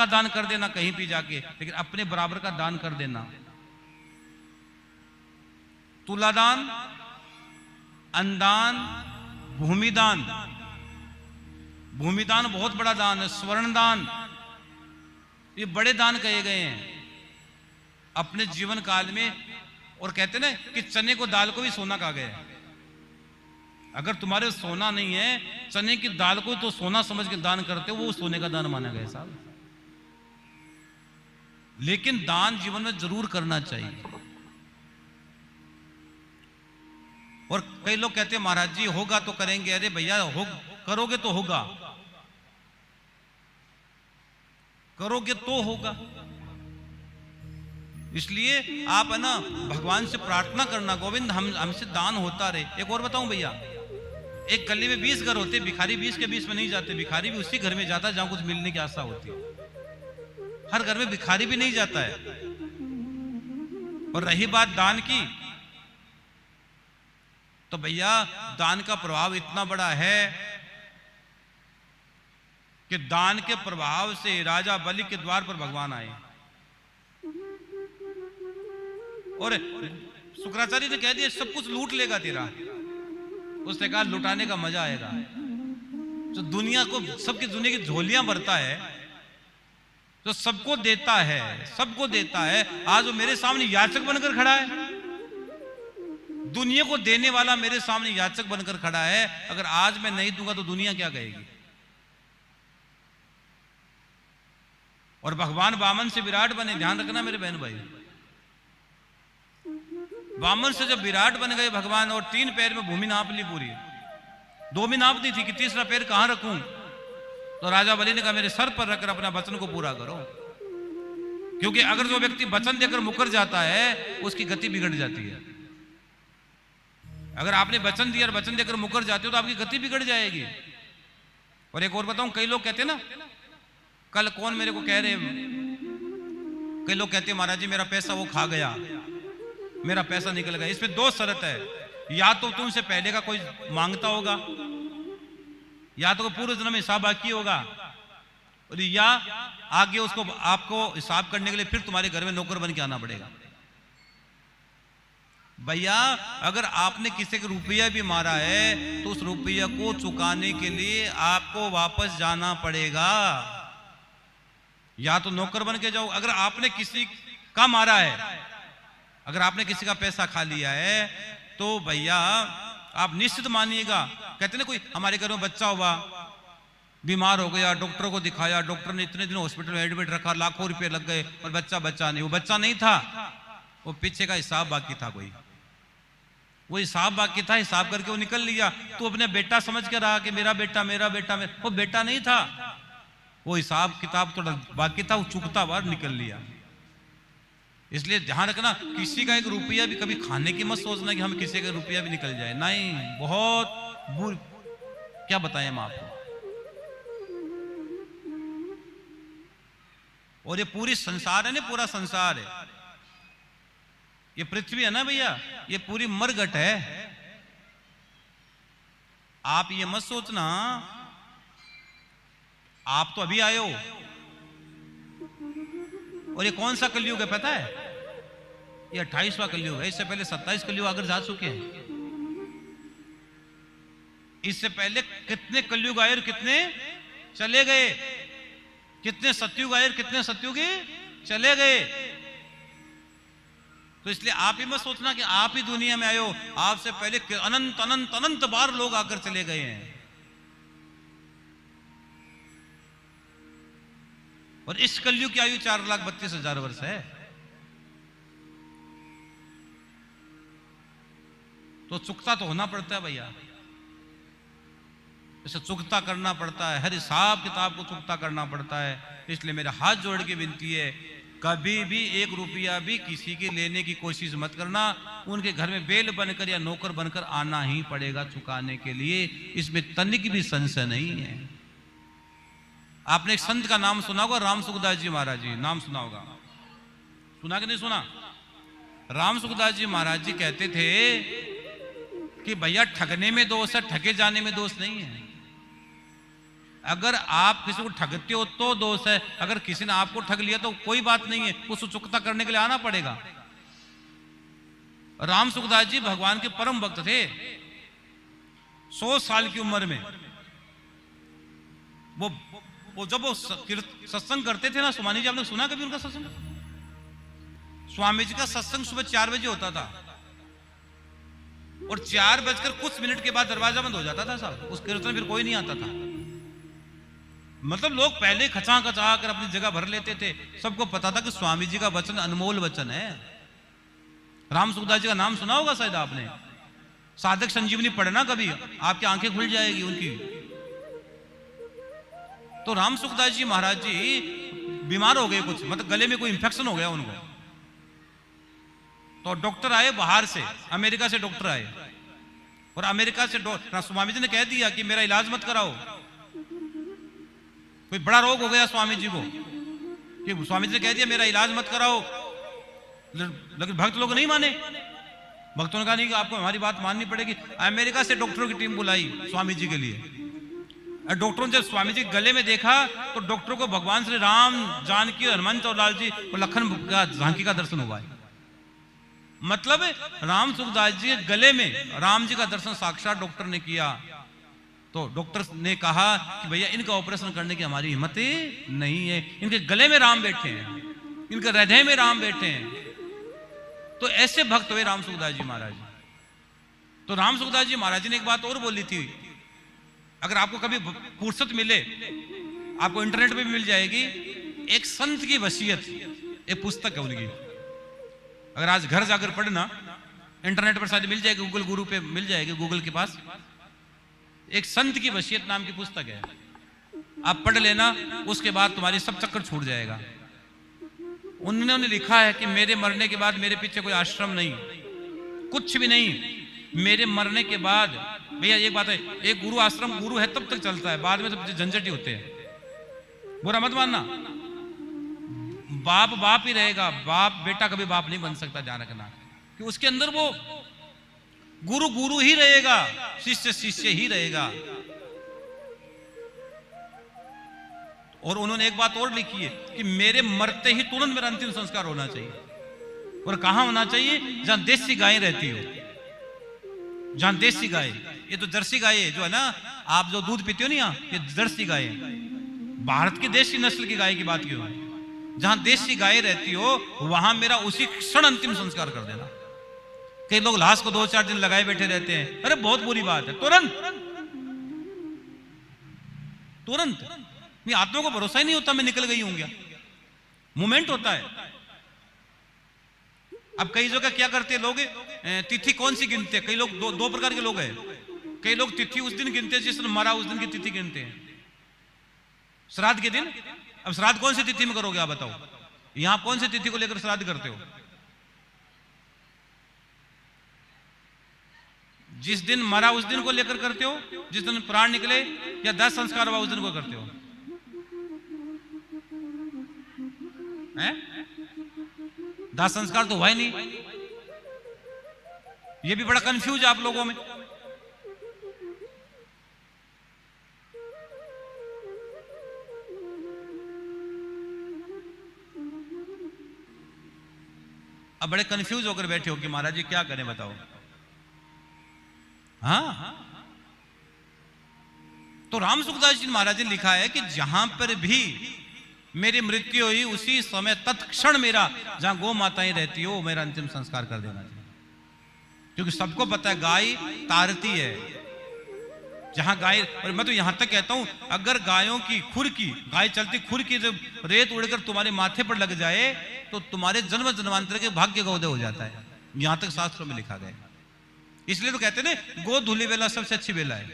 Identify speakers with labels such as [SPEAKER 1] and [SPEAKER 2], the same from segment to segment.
[SPEAKER 1] का दान कर देना कहीं भी जाके, लेकिन अपने बराबर का दान कर देना। तुलादान, अन्नदान, भूमिदान। भूमिदान बहुत बड़ा दान है, स्वर्ण दान, ये बड़े दान कहे गए हैं अपने जीवन काल में। और कहते ना कि चने को दाल को भी सोना कहा गया है। अगर तुम्हारे सोना नहीं है, चने की दाल को तो सोना समझ के दान करते हो, वो सोने का दान माना गया साहब। लेकिन दान जीवन में जरूर करना चाहिए। और कई लोग कहते हैं महाराज जी होगा तो करेंगे। अरे भैया करोगे तो होगा, करोगे तो होगा। इसलिए आप है ना भगवान से प्रार्थना करना, गोविंद हमसे दान होता रहे। एक और बताऊं भैया, एक गली में 20 घर होते, भिखारी 20 के 20 में नहीं जाते, भिखारी भी उसी घर में जाता जहां कुछ मिलने की आशा होती है। हर घर में भिखारी भी नहीं जाता है। और रही बात दान की, तो भैया दान का प्रभाव इतना बड़ा है कि दान के प्रभाव से राजा बलि के द्वार पर भगवान आए और शुक्राचार्य ने कह दिया सब कुछ लूट लेगा तेरा। उसने कहा लुटाने का मजा आएगा। जो दुनिया को, सबकी दुनिया की झोलियां भरता है, जो सबको देता है, सबको देता है, आज वो मेरे सामने याचक बनकर खड़ा है। दुनिया को देने वाला मेरे सामने याचक बनकर खड़ा है। अगर आज मैं नहीं दूंगा तो दुनिया क्या कहेगी। और भगवान वामन से विराट बने, ध्यान रखना मेरे बहन भाई। वामन से जब विराट बन गए भगवान और 3 पैर में भूमि नाप ली पूरी, 2 भी नाप दी थी कि तीसरा पैर कहां रखूं, तो राजा बलि ने कहा मेरे सर पर रखकर अपना वचन को पूरा करो। क्योंकि अगर जो व्यक्ति वचन देकर मुकर जाता है उसकी गति बिगड़ जाती है। अगर आपने वचन दिया और वचन देकर मुकर जाते हो तो आपकी गति बिगड़ जाएगी। और एक और बताऊं, कई लोग कहते हैं ना, कल कौन मेरे को कह रहे, कई लोग कहते हैं महाराज जी मेरा पैसा वो खा गया, मेरा पैसा निकल गया। इसमें 2 शर्त है, या तो तुमसे पहले का कोई मांगता होगा, या तो पूरे जन्म हिसाब बाकी होगा, और या आगे उसको आपको हिसाब करने के लिए फिर तुम्हारे घर में नौकर बन के आना पड़ेगा। भैया अगर आपने किसी के रुपया भी मारा है तो उस रुपया को चुकाने के लिए आपको वापस जाना पड़ेगा, या तो नौकर बन के जाओ। अगर आपने किसी का मारा है, अगर आपने किसी का पैसा खा लिया है तो भैया आप निश्चित मानिएगा, कहते ना कोई हमारे घर में बच्चा हुआ, बीमार हो गया, डॉक्टर को दिखाया, डॉक्टर ने इतने दिन हॉस्पिटल में एडमिट रखा, लाखों रुपए लग गए और बच्चा नहीं। वो बच्चा नहीं था, वो पीछे का हिसाब बाकी था, कोई वो हिसाब बाकी था, हिसाब करके वो निकल लिया। तो अपने बेटा समझ के रहा कि मेरा बेटा वो बेटा नहीं था, वो हिसाब किताब थोड़ा बाकी था, वो चुकता बाहर निकल लिया। इसलिए ध्यान रखना, किसी का एक रुपया भी कभी खाने की मत सोचना कि हम किसी का रुपया भी निकल जाए, नहीं, बहुत बुरी, क्या बताएं हम आपको। और ये पूरी संसार है ना, पूरा संसार है, ये पृथ्वी है ना भैया, ये पूरी मरघट है। आप ये मत सोचना आप तो अभी आए हो, और ये कौन सा कलयुग है पता है, ये 28वां कलयुग है। इससे पहले 27 कलयुग आकर जा चुके हैं। इससे पहले कितने कलयुग आए और कितने चले गए, कितने सतयुग आए और कितने सतयुगी चले गए। तो इसलिए आप ही मत सोचना कि आप ही दुनिया में आए हो, आपसे पहले अनंत अनंत अनंत बार लोग आकर चले गए हैं। और इस कलयुग की आयु 4,32,000 वर्ष है। तो चुकता तो होना पड़ता है भैया, इसे चुकता करना पड़ता है, हर हिसाब किताब को चुकता करना पड़ता है। इसलिए मेरा हाथ जोड़ के विनती है, कभी भी 1 रुपया भी किसी के लेने की कोशिश मत करना। उनके घर में बेल बनकर या नौकर बनकर आना ही पड़ेगा चुकाने के लिए, इसमें तनिक भी संशय नहीं है। आपने एक संत का नाम सुना होगा, राम सुखदास जी महाराज जी, नाम सुना होगा, सुना कि नहीं सुना। राम सुखदास जी महाराज जी कहते थे कि भैया ठगने में दोष है, ठगे जाने में दोष नहीं है। अगर आप किसी को ठगते हो तो दोष है, अगर किसी ने आपको ठग लिया तो कोई बात नहीं है, उसको चुकता करने के लिए आना पड़ेगा। राम सुखदास जी भगवान के परम भक्त थे। 100 साल की उम्र में वो जब वो सत्संग करते थे ना, सुमानी जी आपने सुना कभी उनका सत्संग? स्वामी जी का सत्संग सुबह 4 बजे होता था और 4:00 के बाद दरवाजा बंद हो जाता था साहब। उस कीर्तन फिर कोई नहीं आता था। मतलब लोग पहले खचा खचा कर अपनी जगह भर लेते थे। सबको पता था कि स्वामी जी का वचन अनमोल वचन है। राम सुखदास जी का नाम सुना होगा शायद आपने। साधक संजीवनी पढ़ना कभी, आपकी आंखें खुल जाएगी उनकी। तो राम सुखदास जी महाराज जी बीमार हो गए, कुछ मतलब गले में कोई इंफेक्शन हो गया उनको। तो डॉक्टर आए बाहर से, अमेरिका से डॉक्टर आए और अमेरिका से स्वामी जी ने कह दिया कि मेरा इलाज मत कराओ। कोई बड़ा रोग हो गया स्वामी जी को, कि स्वामी जी ने कह दिया मेरा इलाज मत कराओ। लेकिन भक्त लोग नहीं माने। भक्तों ने कहा नहीं कि आपको हमारी बात माननी पड़ेगी। अमेरिका से डॉक्टरों की टीम बुलाई स्वामी जी के लिए। डॉक्टरों ने जब स्वामी जी गले में देखा तो डॉक्टरों को भगवान श्री राम, जानकी, हनुमंत और लाल जी और लखन का झांकी का दर्शन हुआ है। मतलब राम सुखदास जी के गले में राम जी का दर्शन साक्षात डॉक्टर ने किया। तो डॉक्टर ने कहा कि भैया इनका ऑपरेशन करने की हमारी हिम्मत नहीं है, इनके गले में राम बैठे हैं, इनके हृदय में राम बैठे हैं। तो ऐसे भक्त हुए राम सुखदास जी महाराज। तो राम सुखदास जी महाराज ने एक बात और बोली थी, अगर आपको कभी फुर्सत मिले, आपको इंटरनेट पे भी मिल जाएगी, एक संत की वसीयत, एक पुस्तक है उनकी। अगर आज घर जाकर पढ़ना, इंटरनेट पर शायद मिल जाएगी, गूगल गुरु पे मिल जाएगी, गूगल के पास। एक संत की वसीयत नाम की पुस्तक है, आप पढ़ लेना, उसके बाद तुम्हारी सब चक्कर छूट जाएगा। उन्होंने लिखा है कि मेरे मरने के बाद मेरे पीछे कोई आश्रम नहीं, कुछ भी नहीं। मेरे मरने के बाद भैया एक बात है, एक गुरु आश्रम गुरु है तब तक चलता है, बाद में तो झंझट ही होते हैं। बुरा मत मानना, बाप बाप ही रहेगा, बाप बेटा कभी बाप नहीं बन सकता। ध्यान रखना कि उसके अंदर वो गुरु गुरु ही रहेगा, शिष्य शिष्य ही रहेगा। और उन्होंने एक बात और लिखी है कि मेरे मरते ही तुरंत मेरा अंतिम संस्कार होना चाहिए। और कहां होना चाहिए? जहां देसी गाय रहती हो, जहां देसी गाय, ये तो जर्सी गाय है जो है ना, आप जो दूध पीते हो ना, ये जर्सी गाय है, भारत की देसी नस्ल की गाय की बात क्यों है। जहां देसी गाय रहती हो वहां मेरा उसी क्षण अंतिम संस्कार कर देना। कई लोग लाश को 2-4 दिन लगाए बैठे रहते हैं, अरे बहुत बुरी बात है, तुरंत तुरंत। नहीं, आत्मा को भरोसा ही नहीं होता मैं निकल गई हूं क्या, मोमेंट होता है। अब कई जगह क्या करते हैं लोग, तिथि कौन सी गिनते हैं। कई लोग दो प्रकार के लोग हैं। कई लोग तिथि उस दिन गिनते हैं जिस दिन मरा, उस दिन की तिथि गिनते हैं, श्राद्ध के दिन। अब श्राद्ध कौन सी तिथि में करोगे आप बताओ? यहां कौन सी तिथि को लेकर श्राद्ध करते हो? जिस दिन मरा उस दिन को लेकर करते हो, जिस दिन प्राण निकले या 10 संस्कार हुआ उस दिन को करते हो? हैं? 10 संस्कार तो हुआ ही नहीं। ये भी बड़ा कंफ्यूज है आप लोगों में। अब बड़े कंफ्यूज होकर बैठे हो कि महाराज जी क्या करें बताओ। हाँ, तो राम सुखदास जी महाराज ने लिखा है कि जहां पर भी मेरी मृत्यु हुई उसी समय तत्क्षण मेरा, जहां गौ माताएं रहती हो, मेरा अंतिम संस्कार कर देना चाहिए। क्योंकि सबको पता है गाय तारती है। जहां गाय, और मैं तो यहां तक कहता हूं, अगर गायों की खुर की, गाय चलती खुर की जब रेत उड़कर तुम्हारे माथे पर लग जाए तो तुम्हारे जन्म जन्मांतर के भाग्य का उदय हो जाता है। यहां तक शास्त्रों में लिखा गया। इसलिए तो कहते हैं ना, गो धुली वेला सबसे अच्छी वेला है।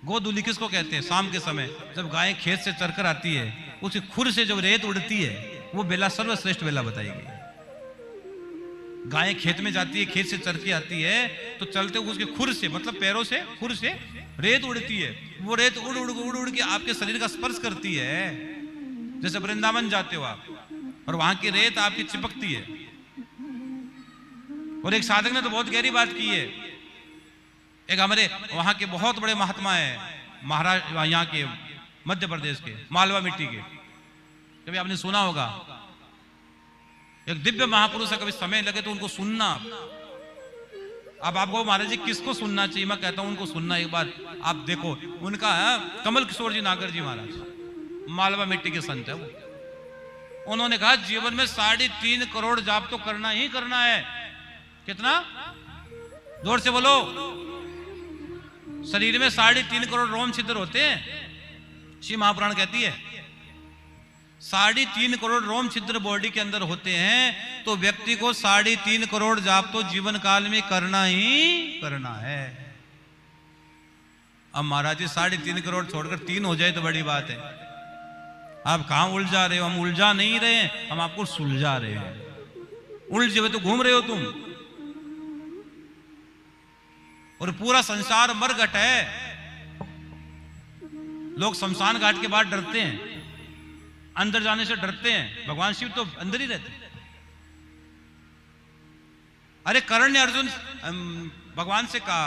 [SPEAKER 1] गो धुली किसको कहते हैं? शाम के समय जब गाय खेत से चरकर आती है, उसकी खुर से जब रेत उड़ती है, वो बेला सर्वश्रेष्ठ बेला बताएगी। गाय खेत में जाती है, खेत से चर के आती है, तो चलते हुए उसके खुर से, मतलब पैरों से, खुर से रेत उड़ती है। वो रेत उड़ उड़ उड़ उड़ के आपके शरीर का स्पर्श करती है। जैसे वृंदावन जाते हो आप और वहां की रेत आपकी चिपकती है। और एक साधक ने तो बहुत गहरी बात की है। एक हमारे वहां के बहुत बड़े महात्मा है, महाराज यहाँ के मध्य प्रदेश के मालवा मिट्टी के, कभी आपने सुना होगा। एक दिव्य महापुरुष है, कभी समय लगे तो उनको सुनना। अब आपको महाराज जी किसको सुनना चाहिए, मैं कहता हूं उनको सुनना एक बार। आप देखो उनका है कमल किशोर जी नागर जी महाराज, मालवा मिट्टी के संत है वो। उन्होंने कहा जीवन में 3.5 करोड़ जाप तो करना ही करना है। कितना, जोर से बोलो। शरीर में 3.5 करोड़ रोम छिद्र होते हैं, शिव महापुराण कहती है 3.5 करोड़ रोम छिद्र बॉडी के अंदर होते हैं, तो व्यक्ति को 3.5 करोड़ जाप तो जीवन काल में करना ही करना है। अब महाराज जी 3.5 करोड़ छोड़कर 3 हो जाए तो बड़ी बात है। आप कहां उलझा रहे हो, हम उलझा नहीं रहे हैं, हम आपको सुलझा रहे हैं। उलझे हुए तो घूम रहे हो तुम, और पूरा संसार मरघट है। लोग शमशान घाट के बाद डरते हैं, अंदर जाने से डरते हैं, भगवान शिव तो अंदर ही रहते हैं। अरे कर्ण ने अर्जुन भगवान से कहा,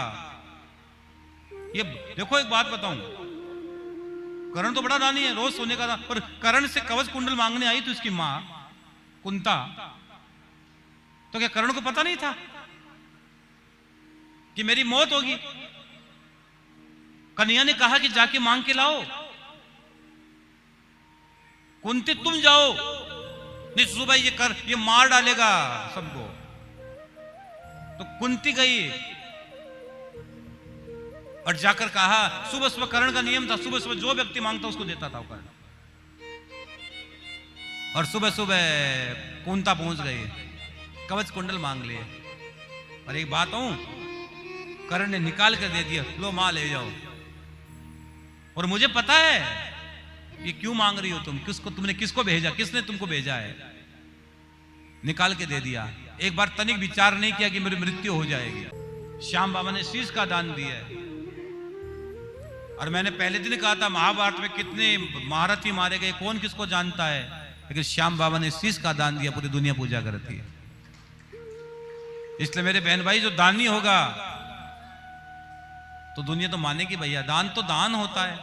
[SPEAKER 1] ये देखो एक बात बताऊं, कर्ण तो बड़ा रानी है, रोज सोने का, पर कर्ण से कवच कुंडल मांगने आई तो इसकी मां कुंता, तो क्या कर्ण को पता नहीं था कि मेरी मौत होगी? कन्हैया ने कहा कि जाके मांग के लाओ। कुंती तुम जाओ, नहीं सुबह ये मार डालेगा सबको। तो कुंती गई और जाकर कहा, सुबह सुबह कर्ण का नियम था, सुबह सुबह जो व्यक्ति मांगता उसको देता था कर्ण। और सुबह सुबह कुंता पहुंच गई, कवच कुंडल मांग लिए। और एक बात हूं, कर्ण ने निकाल कर दे दिया, लो मां ले जाओ। और मुझे पता है ये क्यों मांग रही हो तुम, तुमने किसको भेजा, किसने तुमको भेजा है। निकाल के दे दिया। एक बार तनिक विचार नहीं किया कि मेरी मृत्यु हो जाएगी। श्याम बाबा ने शीश का दान दिया है। और मैंने पहले दिन कहा था महाभारत में कितने महारथी मारे गए, कौन किसको जानता है, लेकिन श्याम बाबा ने शीश का दान दिया, पूरी दुनिया पूजा करती है। इसलिए मेरे बहन भाई, जो दानी होगा तो दुनिया तो मानेगी भैया, दान तो दान होता है।